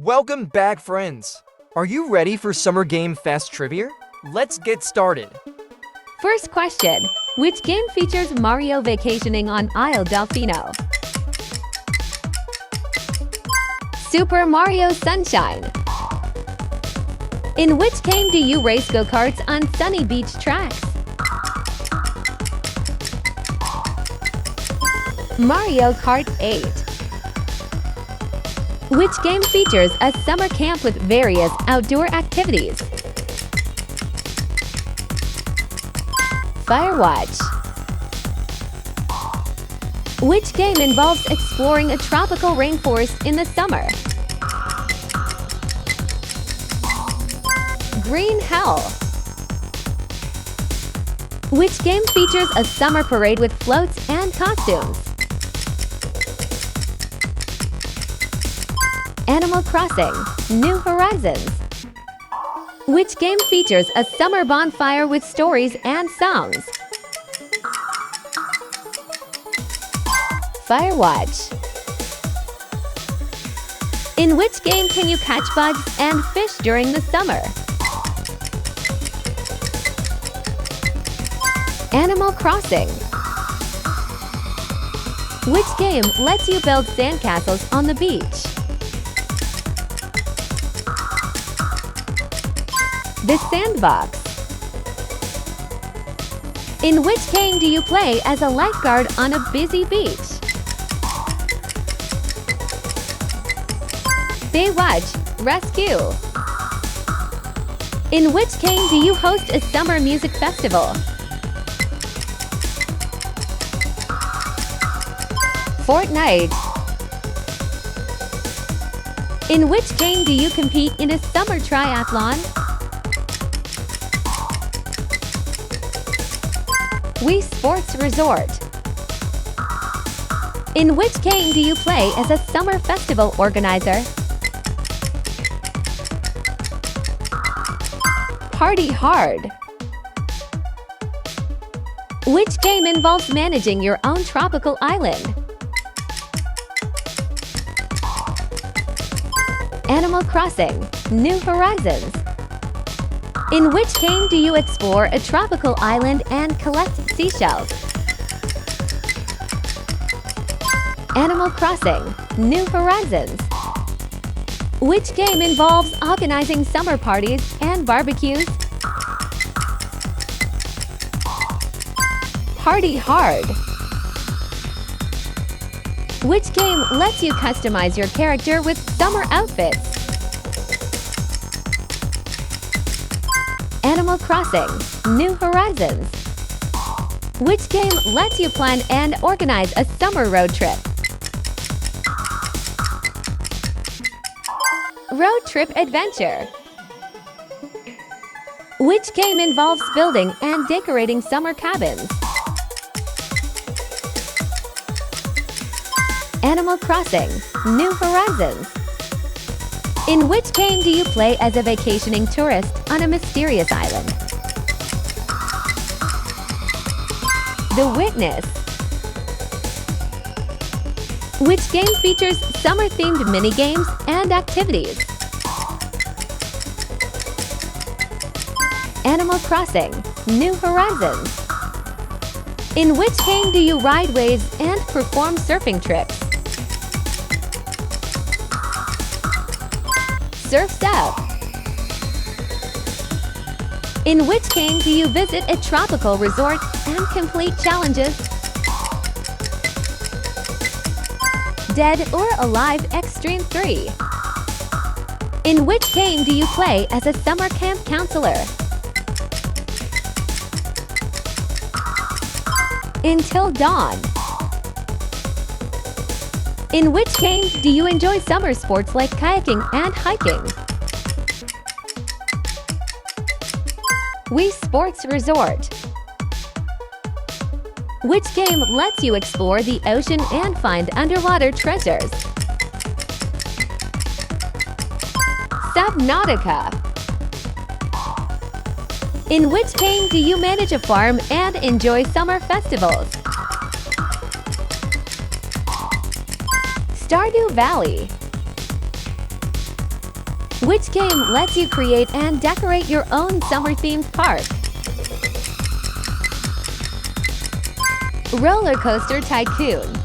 Welcome back, friends! Are you ready for Summer Game Fest trivia? Let's get started! First question. Which game features Mario vacationing on Isle Delfino? Super Mario Sunshine. In which game do you race go-karts on sunny beach tracks? Mario Kart 8. Which game features a summer camp with various outdoor activities? Firewatch. Which game involves exploring a tropical rainforest in the summer? Green Hell. Which game features a summer parade with floats and costumes? Animal Crossing: New Horizons. Which game features a summer bonfire with stories and songs? Firewatch. In which game can you catch bugs and fish during the summer? Animal Crossing. Which game lets you build sandcastles on the beach? The Sandbox. In which game do you play as a lifeguard on a busy beach? Baywatch: Rescue. In which game do you host a summer music festival? Fortnite. In which game do you compete in a summer triathlon? Wii Sports Resort. In which game do you play as a summer festival organizer? Party Hard. Which game involves managing your own tropical island? Animal Crossing: New Horizons. In which game do you explore a tropical island and collect seashells? Animal Crossing: New Horizons. Which game involves organizing summer parties and barbecues? Party Hard. Which game lets you customize your character with summer outfits? Animal Crossing: New Horizons. Which game lets you plan and organize a summer road trip? Road Trip Adventure. Which game involves building and decorating summer cabins? Animal Crossing: New Horizons. In which game do you play as a vacationing tourist on a mysterious island? The Witness. Which game features summer-themed mini-games and activities? Animal Crossing: New Horizons. In which game do you ride waves and perform surfing trips? Surf's Up. In which game do you visit a tropical resort and complete challenges? Dead or Alive Extreme 3. In which game do you play as a summer camp counselor? Until Dawn. In which game do you enjoy summer sports like kayaking and hiking? Wii Sports Resort. Which game lets you explore the ocean and find underwater treasures? Subnautica. In which game do you manage a farm and enjoy summer festivals? Stardew Valley. Which game lets you create and decorate your own summer-themed park? Roller Coaster Tycoon.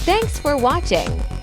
Thanks for watching.